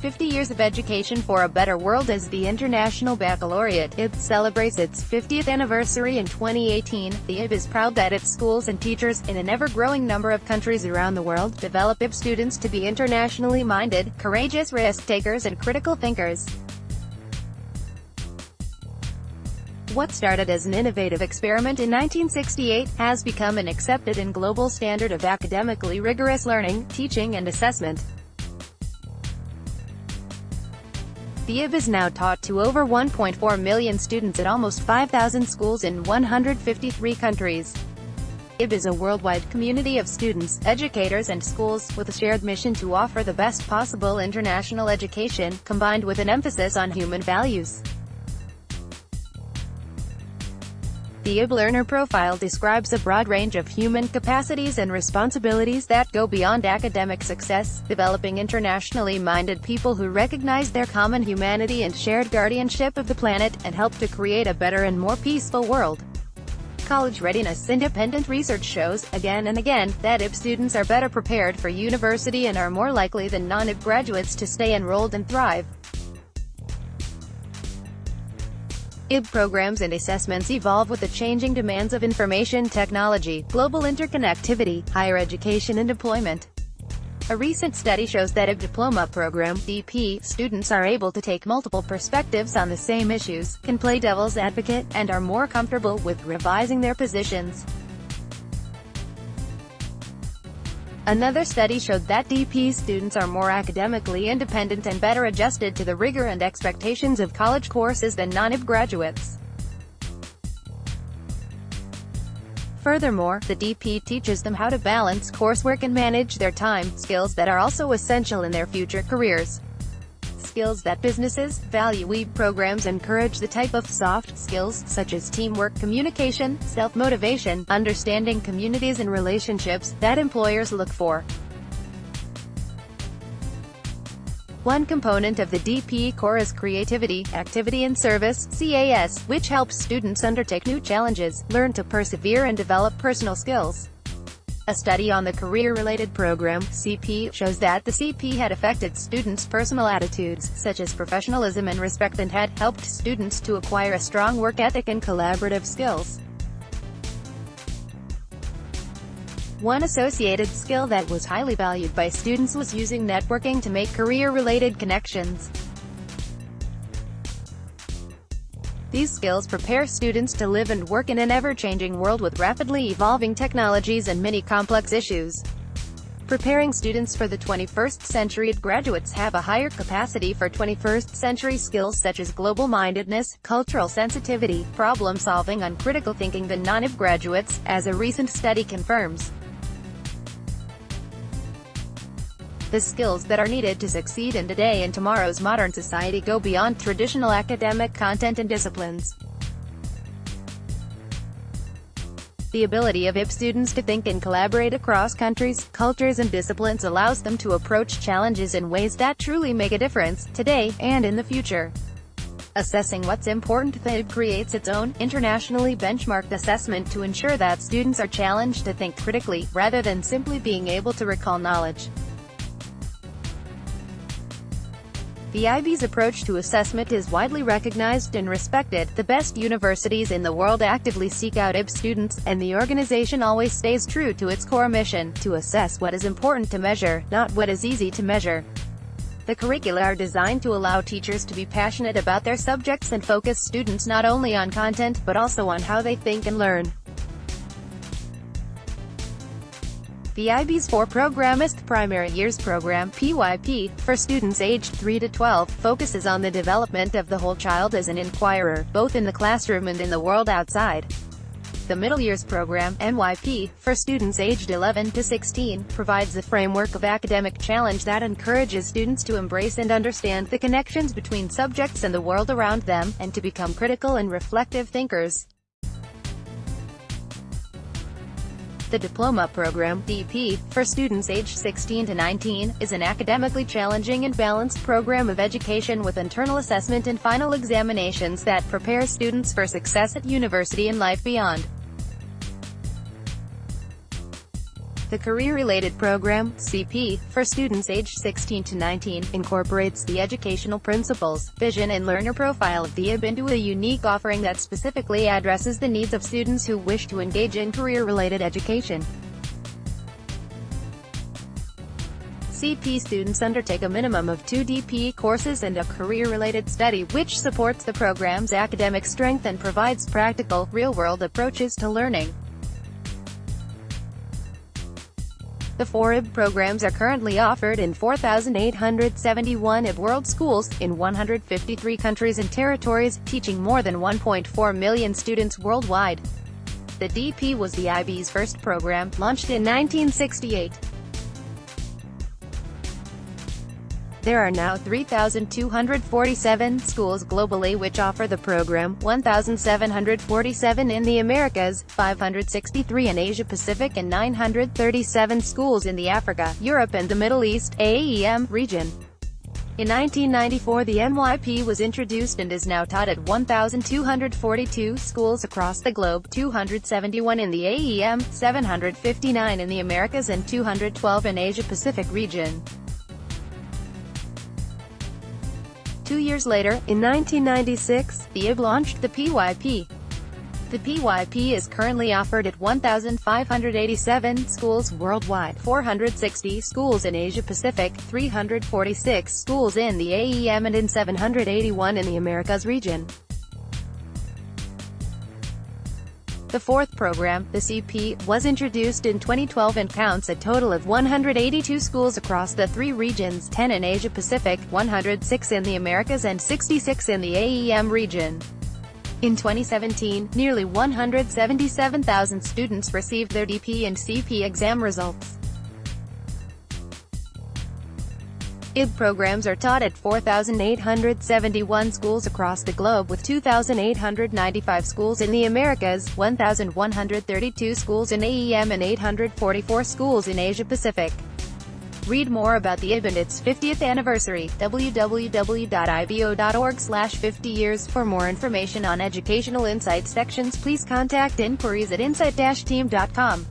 50 years of education for a better world as the International Baccalaureate. IB celebrates its 50th anniversary in 2018. The IB is proud that its schools and teachers, in an ever-growing number of countries around the world, develop IB students to be internationally minded, courageous risk-takers and critical thinkers. What started as an innovative experiment in 1968, has become an accepted and global standard of academically rigorous learning, teaching and assessment. The IB is now taught to over 1.4 million students at almost 5,000 schools in 153 countries. IB is a worldwide community of students, educators and schools, with a shared mission to offer the best possible international education, combined with an emphasis on human values. The IB Learner Profile describes a broad range of human capacities and responsibilities that go beyond academic success, developing internationally minded people who recognize their common humanity and shared guardianship of the planet, and help to create a better and more peaceful world. College readiness. Independent research shows, again and again, that IB students are better prepared for university and are more likely than non-IB graduates to stay enrolled and thrive. IB programs and assessments evolve with the changing demands of information technology, global interconnectivity, higher education and employment. A recent study shows that IB Diploma Program (DP) students are able to take multiple perspectives on the same issues, can play devil's advocate, and are more comfortable with revising their positions. Another study showed that DP students are more academically independent and better adjusted to the rigor and expectations of college courses than non-IB graduates. Furthermore, the DP teaches them how to balance coursework and manage their time, skills that are also essential in their future careers. Skills that businesses value. IB programs encourage the type of soft skills, such as teamwork, communication, self-motivation, understanding communities and relationships, that employers look for. One component of the DP core is creativity, activity and service, CAS, which helps students undertake new challenges, learn to persevere and develop personal skills. A study on the career-related program, CP, shows that the CP had affected students' personal attitudes, such as professionalism and respect, and had helped students to acquire a strong work ethic and collaborative skills. One associated skill that was highly valued by students was using networking to make career-related connections. These skills prepare students to live and work in an ever-changing world with rapidly evolving technologies and many complex issues. Preparing students for the 21st century. Graduates have a higher capacity for 21st century skills such as global mindedness, cultural sensitivity, problem solving and critical thinking than non-IB graduates, as a recent study confirms. The skills that are needed to succeed in today and tomorrow's modern society go beyond traditional academic content and disciplines. The ability of IB students to think and collaborate across countries, cultures and disciplines allows them to approach challenges in ways that truly make a difference, today, and in the future. Assessing what's important. The IB creates its own, internationally benchmarked assessment to ensure that students are challenged to think critically, rather than simply being able to recall knowledge. The IB's approach to assessment is widely recognized and respected. The best universities in the world actively seek out IB students, and the organization always stays true to its core mission, to assess what is important to measure, not what is easy to measure. The curricula are designed to allow teachers to be passionate about their subjects and focus students not only on content, but also on how they think and learn. The IB's four-programmist Primary Years Program (PYP), for students aged 3 to 12, focuses on the development of the whole child as an inquirer, both in the classroom and in the world outside. The Middle Years Program (MYP), for students aged 11 to 16, provides a framework of academic challenge that encourages students to embrace and understand the connections between subjects and the world around them, and to become critical and reflective thinkers. The Diploma Program (DP), for students aged 16 to 19, is an academically challenging and balanced program of education with internal assessment and final examinations that prepares students for success at university and life beyond. The career-related program, CP, for students aged 16 to 19, incorporates the educational principles, vision and learner profile of the IB into a unique offering that specifically addresses the needs of students who wish to engage in career-related education. CP students undertake a minimum of 2 DP courses and a career-related study which supports the program's academic strength and provides practical, real-world approaches to learning. The 4 IB programs are currently offered in 4,871 IB World schools, in 153 countries and territories, teaching more than 1.4 million students worldwide. The DP was the IB's first program, launched in 1968. There are now 3,247 schools globally which offer the program, 1,747 in the Americas, 563 in Asia-Pacific and 937 schools in the Africa, Europe and the Middle East (AEM) region. In 1994 the MYP was introduced and is now taught at 1,242 schools across the globe, 271 in the AEM, 759 in the Americas and 212 in Asia-Pacific region. 2 years later, in 1996, the IB launched the PYP. The PYP is currently offered at 1,587 schools worldwide, 460 schools in Asia-Pacific, 346 schools in the AEM and in 781 in the Americas region. The 4th program, the CP, was introduced in 2012 and counts a total of 182 schools across the 3 regions, 10 in Asia-Pacific, 106 in the Americas and 66 in the AEM region. In 2017, nearly 177,000 students received their DP and CP exam results. IB programs are taught at 4,871 schools across the globe with 2,895 schools in the Americas, 1,132 schools in AEM and 844 schools in Asia-Pacific. Read more about the IB and its 50th anniversary, www.ibo.org/50years. For more information on educational insights sections please contact inquiries@insight-team.com.